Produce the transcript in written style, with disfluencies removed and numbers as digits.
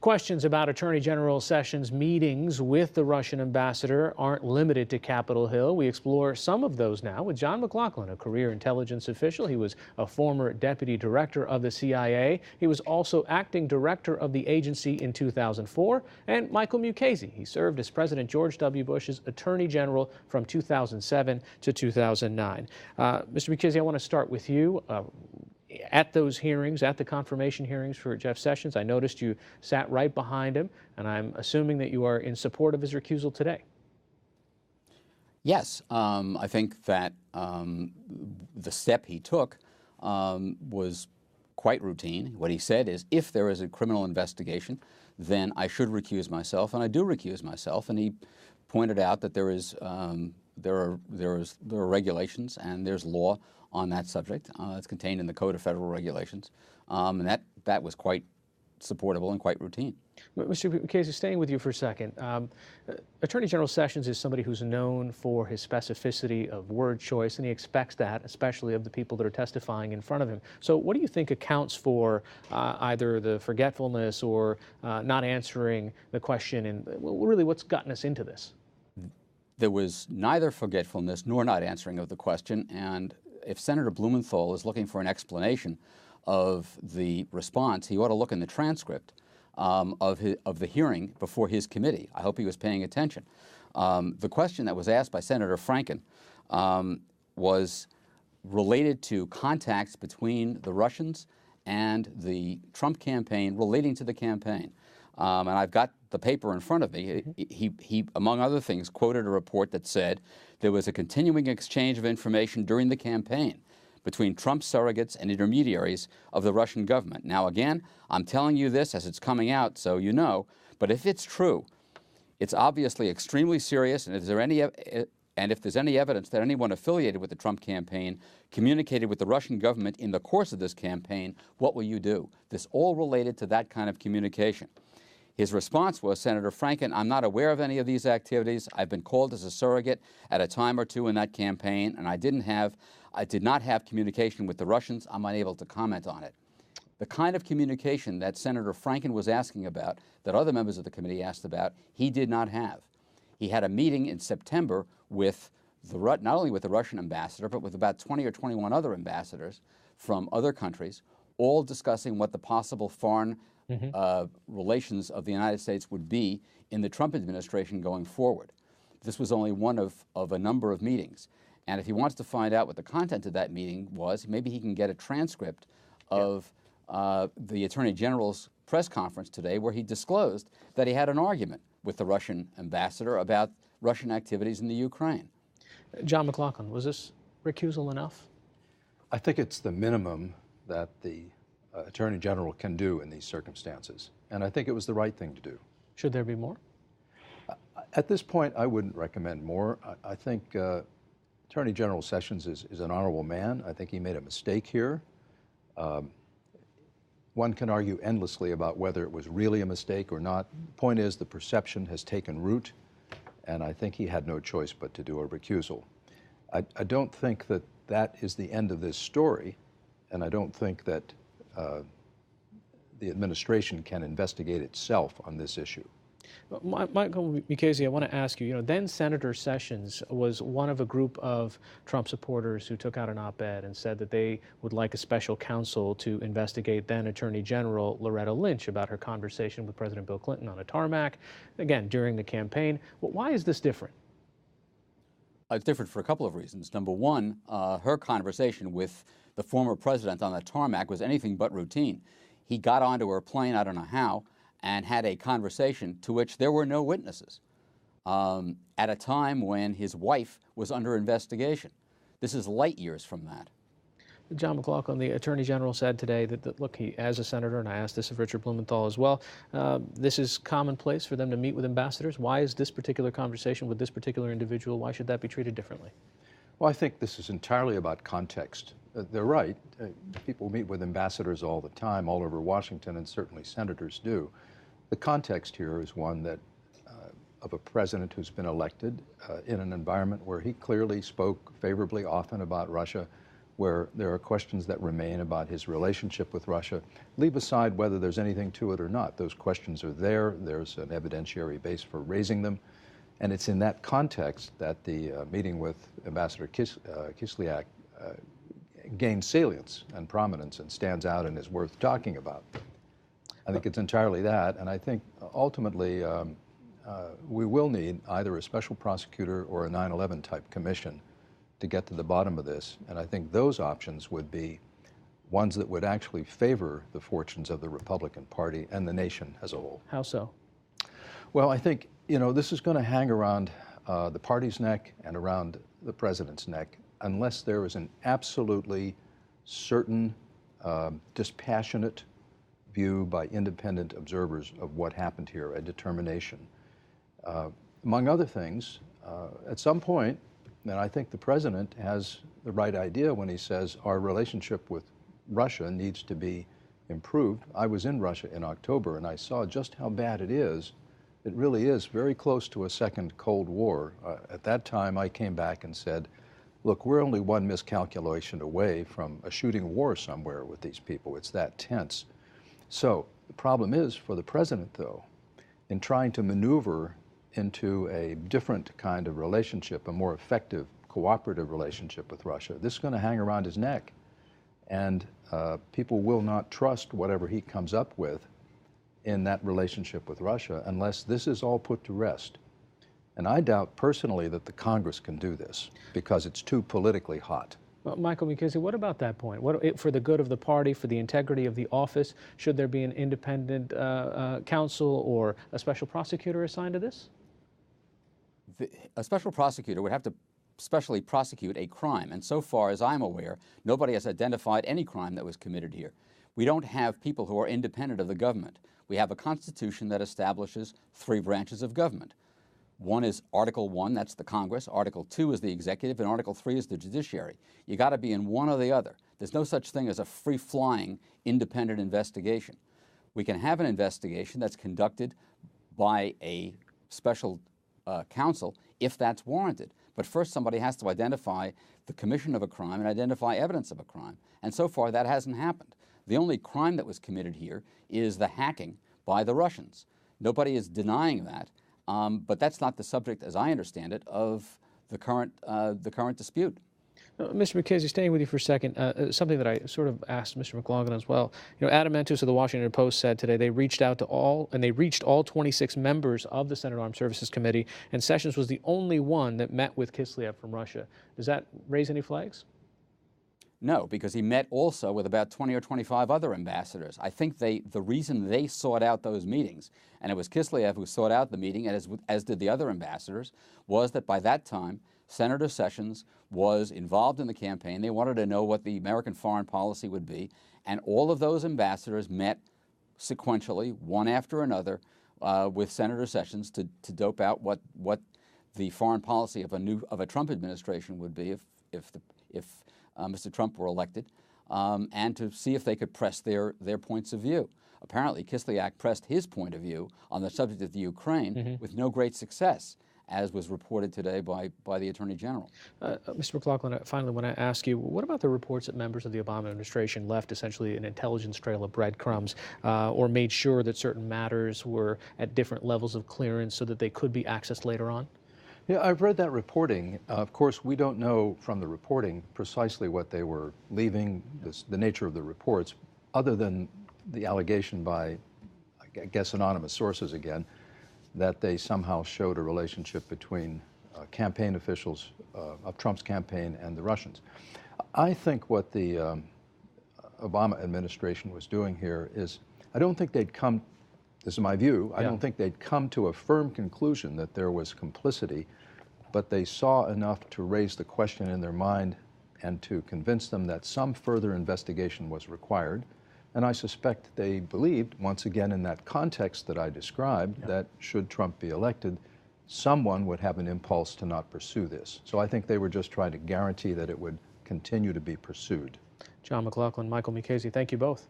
Questions about Attorney General Sessions' meetings with the Russian ambassador aren't limited to Capitol Hill. We explore some of those now with John McLaughlin, a career intelligence official. He was a former deputy director of the CIA. He was also acting director of the agency in 2004. And Michael Mukasey. He served as President George W. Bush's Attorney General from 2007 to 2009. Mr. Mukasey, I want to start with you. At those hearings, at the confirmation hearings for Jeff Sessions, I noticed you sat right behind him, and I'm assuming that you are in support of his recusal today. Yes, I think that the step he took was quite routine. What he said is, if there is a criminal investigation, then I should recuse myself, and I do recuse myself. And he pointed out that there are regulations and there's law on that subject. It's contained in the Code of Federal Regulations, and that was quite supportable and quite routine. Mr. Mukasey, staying with you for a second, Attorney General Sessions is somebody who's known for his specificity of word choice, and he expects that, especially of the people that are testifying in front of him. So what do you think accounts for either the forgetfulness or not answering the question, and really what's gotten us into this? There was neither forgetfulness nor not answering of the question, and if Senator Blumenthal is looking for an explanation of the response, he ought to look in the transcript of the hearing before his committee. I hope he was paying attention. The question that was asked by Senator Franken was related to contacts between the Russians and the Trump campaign relating to the campaign. And I've got the paper in front of me. He, among other things, quoted a report that said there was a continuing exchange of information during the campaign between Trump surrogates and intermediaries of the Russian government. Now, again, I'm telling you this as it's coming out, so you know, but if it's true, it's obviously extremely serious, and if there's any evidence that anyone affiliated with the Trump campaign communicated with the Russian government in the course of this campaign, what will you do? This all related to that kind of communication. His response was, Senator Franken, I'm not aware of any of these activities. I've been called as a surrogate at a time or two in that campaign, and I did not have communication with the Russians. I'm unable to comment on it. The kind of communication that Senator Franken was asking about, that other members of the committee asked about, he did not have. He had a meeting in September with not only with the Russian ambassador, but with about 20 or 21 other ambassadors from other countries, all discussing what the possible foreign relations of the United States would be in the Trump administration going forward. This was only one of a number of meetings. And if he wants to find out what the content of that meeting was, maybe he can get a transcript of the Attorney General's press conference today, where he disclosed that he had an argument with the Russian ambassador about Russian activities in the Ukraine. John McLaughlin, was this recusal enough? I think it's the minimum that the Attorney General can do in these circumstances, and I think it was the right thing to do. Should there be more? At this point, I wouldn't recommend more. I think Attorney General Sessions is an honorable man. I think he made a mistake here. One can argue endlessly about whether it was really a mistake or not. The point is, the perception has taken root, and I think he had no choice but to do a recusal. I don't think that that is the end of this story, and I don't think that the administration can investigate itself on this issue. Michael Mukasey, I want to ask you, then Senator Sessions was one of a group of Trump supporters who took out an op-ed and said that they would like a special counsel to investigate then Attorney General Loretta Lynch about her conversation with President Bill Clinton on a tarmac, again, during the campaign. Well, why is this different? It's different for a couple of reasons. Number one, her conversation with the former president on the tarmac was anything but routine. He got onto her plane, I don't know how, and had a conversation to which there were no witnesses at a time when his wife was under investigation. This is light years from that. John McLaughlin, the Attorney General, said today that look, he, as a senator, and I asked this of Richard Blumenthal as well, this is commonplace for them to meet with ambassadors. Why is this particular conversation with this particular individual, why should that be treated differently? Well, I think this is entirely about context. They're right. People meet with ambassadors all the time, all over Washington, and certainly senators do. The context here is one that of a president who's been elected in an environment where he clearly spoke favorably often about Russia, where there are questions that remain about his relationship with Russia. Leave aside whether there's anything to it or not. Those questions are there. There's an evidentiary base for raising them. And it's in that context that the meeting with Ambassador Kislyak gains salience and prominence and stands out and is worth talking about. I think it's entirely that, and I think ultimately we will need either a special prosecutor or a 9/11 type commission to get to the bottom of this, and I think those options would be ones that would actually favor the fortunes of the Republican Party and the nation as a whole. How so? Well, I think, this is going to hang around the party's neck and around the president's neck unless there is an absolutely certain, dispassionate view by independent observers of what happened here, a determination. Among other things, at some point, and I think the president has the right idea when he says our relationship with Russia needs to be improved. I was in Russia in October and I saw just how bad it is. It really is very close to a second Cold War. At that time, I came back and said, look, we're only one miscalculation away from a shooting war somewhere with these people. It's that tense. So the problem is for the president, though, in trying to maneuver into a different kind of relationship, a more effective, cooperative relationship with Russia, this is going to hang around his neck. And people will not trust whatever he comes up with in that relationship with Russia unless this is all put to rest. And I doubt personally that the Congress can do this because it's too politically hot. Well, Michael Mukasey, what about that point? For the good of the party, for the integrity of the office, should there be an independent counsel or a special prosecutor assigned to this? A special prosecutor would have to specially prosecute a crime, and so far as I'm aware, nobody has identified any crime that was committed here. We don't have people who are independent of the government. We have a constitution that establishes 3 branches of government. One is Article 1, that's the Congress. Article 2 is the executive, and Article 3 is the judiciary. You got to be in one or the other. There's no such thing as a free-flying independent investigation. We can have an investigation that's conducted by a special counsel if that's warranted. But first somebody has to identify the commission of a crime and identify evidence of a crime. And so far that hasn't happened. The only crime that was committed here is the hacking by the Russians. Nobody is denying that. But that's not the subject, as I understand it, of the current dispute. Mr. Mukasey, staying with you for a second, something that I sort of asked Mr. McLaughlin as well. Adam Mentus of the Washington Post said today they reached out to all 26 members of the Senate Armed Services Committee, and Sessions was the only one that met with Kislyak from Russia. Does that raise any flags? No, because he met also with about 20 or 25 other ambassadors. I think the reason they sought out those meetings, and it was Kislyak who sought out the meeting, and as did the other ambassadors, was that by that time, Senator Sessions was involved in the campaign. They wanted to know what the American foreign policy would be, and all of those ambassadors met sequentially, one after another, with Senator Sessions to dope out what the foreign policy of a Trump administration would be if Mr. Trump were elected, and to see if they could press their points of view. Apparently, Kislyak pressed his point of view on the subject of the Ukraine with no great success, as was reported today by the Attorney General. Mr. McLaughlin, finally, when I ask you, what about the reports that members of the Obama administration left essentially an intelligence trail of breadcrumbs or made sure that certain matters were at different levels of clearance so that they could be accessed later on? Yeah, I've read that reporting. Of course, we don't know from the reporting precisely what they were leaving, the nature of the reports, other than the allegation by, I guess, anonymous sources again, that they somehow showed a relationship between campaign officials of Trump's campaign and the Russians. I think what the Obama administration was doing here is, I don't think they'd come, this is my view, I don't think they'd come to a firm conclusion that there was complicity, but they saw enough to raise the question in their mind and to convince them that some further investigation was required. And I suspect they believed, once again in that context that I described, that should Trump be elected, someone would have an impulse to not pursue this. So I think they were just trying to guarantee that it would continue to be pursued. John McLaughlin, Michael Mukasey, thank you both.